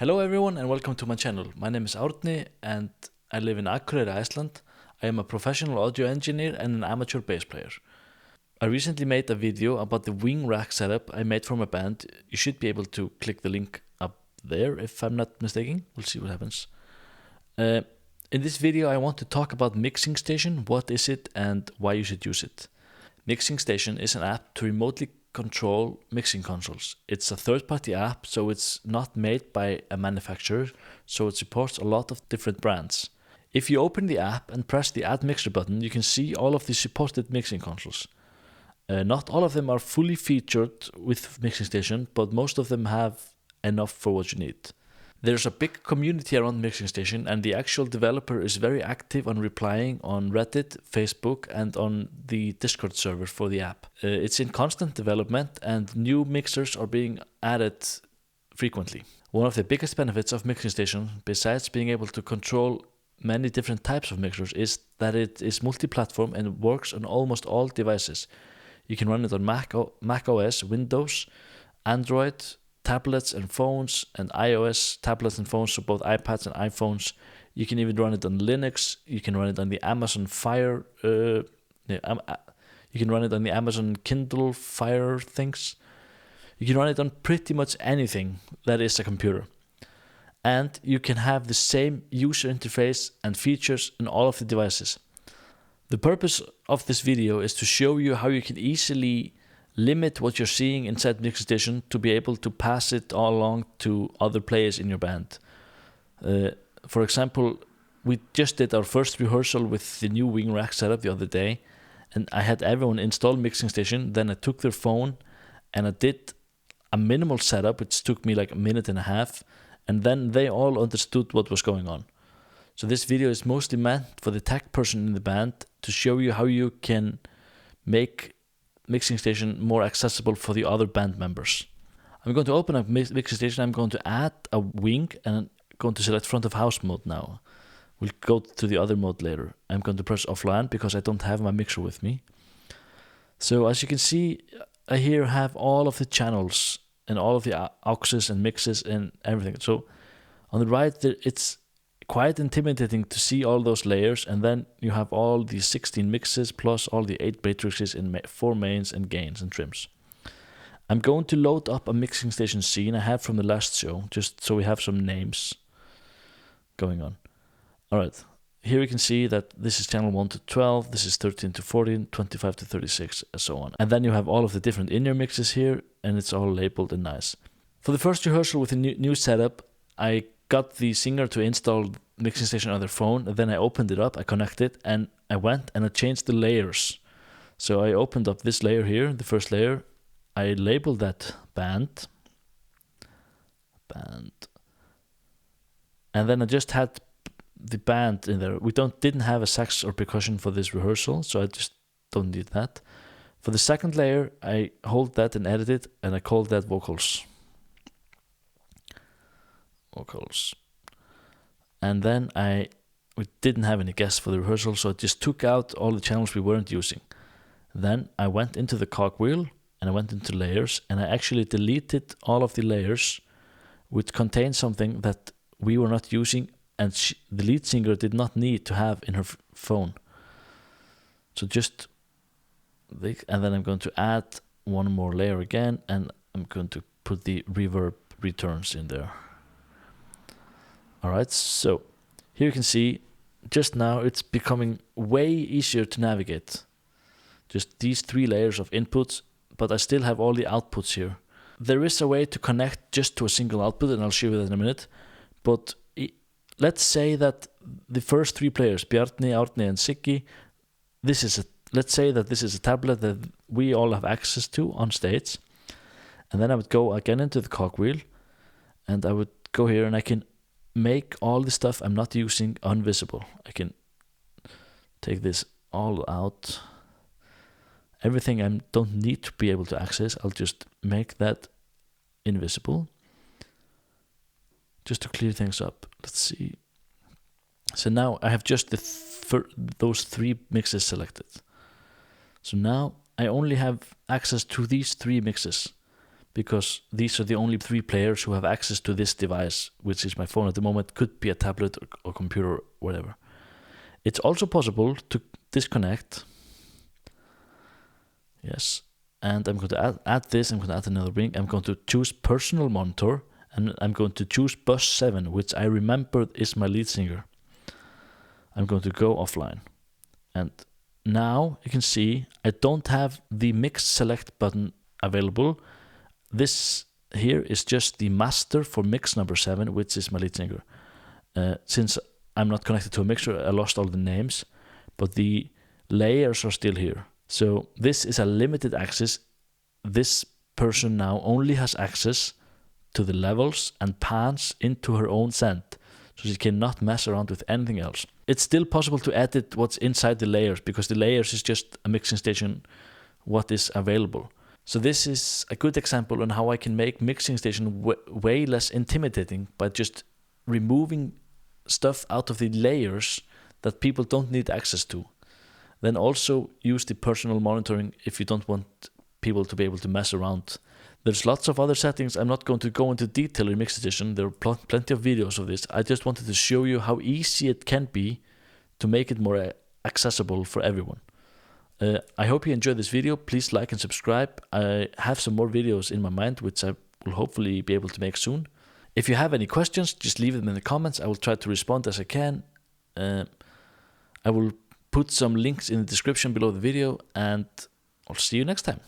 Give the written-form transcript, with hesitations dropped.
Hello everyone and welcome to my channel. My name is Árni and I live in Akureyri, Iceland. I am a professional audio engineer and an amateur bass player. I recently made a video about the wing rack setup I made for my band. You should be able to click the link up there if I'm not mistaken. We'll see what happens. In this video I want to talk about Mixing Station, what is it and why you should use it. Mixing Station is an app to remotely control mixing consoles. It's a third-party app, so it's not made by a manufacturer, so it supports a lot of different brands. If you open the app and press the Add Mixer button, you can see all of the supported mixing consoles. Not all of them are fully featured with Mixing Station, but most of them have enough for what you need. There's a big community around Mixing Station, and the actual developer is very active on replying on Reddit, Facebook, and on the Discord server for the app. It's in constant development, and new mixers are being added frequently. One of the biggest benefits of Mixing Station, besides being able to control many different types of mixers, is that it is multi-platform and works on almost all devices. You can run it on Mac OS, Windows, Android, tablets and phones, and iOS tablets and phones, so both iPads and iPhones. You can even run it on Linux. You can run it on the Amazon Fire. You can run it on the Amazon Kindle Fire things. You can run it on pretty much anything that is a computer. And you can have the same user interface and features in all of the devices. The purpose of this video is to show you how you can easily limit what you're seeing inside Mixing Station to be able to pass it all along to other players in your band. For example, we just did our first rehearsal with the new wing rack setup the other day, and I had everyone install Mixing Station. Then I took their phone and I did a minimal setup, which took me like a minute and a half, and then they all understood what was going on. So this video is mostly meant for the tech person in the band to show you how you can make Mixing Station more accessible for the other band members. I'm going to open up Mixing Station. I'm going to add a wing and I'm going to select front of house mode now. We'll go to the other mode later. I'm going to press offline because I don't have my mixer with me. So as you can see, I here have all of the channels and all of the auxes and mixes and everything. So on the right, it's quite intimidating to see all those layers, and then you have all the 16 mixes plus all the 8 matrices in 4 mains and gains and trims. I'm going to load up a Mixing Station scene I had from the last show, just so we have some names going on. Alright, here you can see that this is channel 1 to 12, this is 13 to 14, 25 to 36, and so on. And then you have all of the different in-ear mixes here, and it's all labeled and nice. For the first rehearsal with the new setup, I got the singer to install Mixing Station on their phone, and then I opened it up, I connected, and I went and I changed the layers. So I opened up this layer here, the first layer, I labeled that band, and then I just had the band in there. We didn't have a sax or percussion for this rehearsal, so I just don't need that. For the second layer, I hold that and edit it, and I called that vocals. And then we didn't have any guests for the rehearsal, so I just took out all the channels we weren't using. Then I went into the cogwheel and I went into layers, and I actually deleted all of the layers which contained something that we were not using and the lead singer did not need to have in her phone. So and then I'm going to add one more layer again, and I'm going to put the reverb returns in there. Alright, so here you can see just now it's becoming way easier to navigate. Just these 3 layers of inputs, but I still have all the outputs here. There is a way to connect just to a single output, and I'll show you that in a minute. But let's say that the first 3 players, Bjarni, Árni, and Siggi, let's say that this is a tablet that we all have access to on stage. And then I would go again into the cogwheel, and I would go here and I can make all the stuff I'm not using invisible. I can take this all out. Everything I don't need to be able to access, I'll just make that invisible. Just to clear things up. Let's see. So now I have just those 3 mixes selected. So now I only have access to these 3 mixes. because these are the only 3 players who have access to this device, which is my phone at the moment. Could be a tablet or computer or whatever. It's also possible to disconnect. Yes. And I'm going to add this. I'm going to add another ring. I'm going to choose personal monitor, and I'm going to choose bus 7, which I remembered is my lead singer. I'm going to go offline. And now you can see I don't have the mix select button available. This here is just the master for mix number 7, which is my lead singer. Since I'm not connected to a mixer, I lost all the names, but the layers are still here. So this is a limited access. This person now only has access to the levels and pans into her own send, so she cannot mess around with anything else. It's still possible to edit what's inside the layers, because the layers is just a mixing station, what is available. So this is a good example on how I can make mixing station way less intimidating by just removing stuff out of the layers that people don't need access to. Then also use the personal monitoring if you don't want people to be able to mess around. There's lots of other settings. I'm not going to go into detail in Mixed Edition. There are plenty of videos of this. I just wanted to show you how easy it can be to make it more accessible for everyone. I hope you enjoyed this video. Please like and subscribe. I have some more videos in my mind, which I will hopefully be able to make soon. If you have any questions, just leave them in the comments. I will try to respond as I can. I will put some links in the description below the video, and I'll see you next time.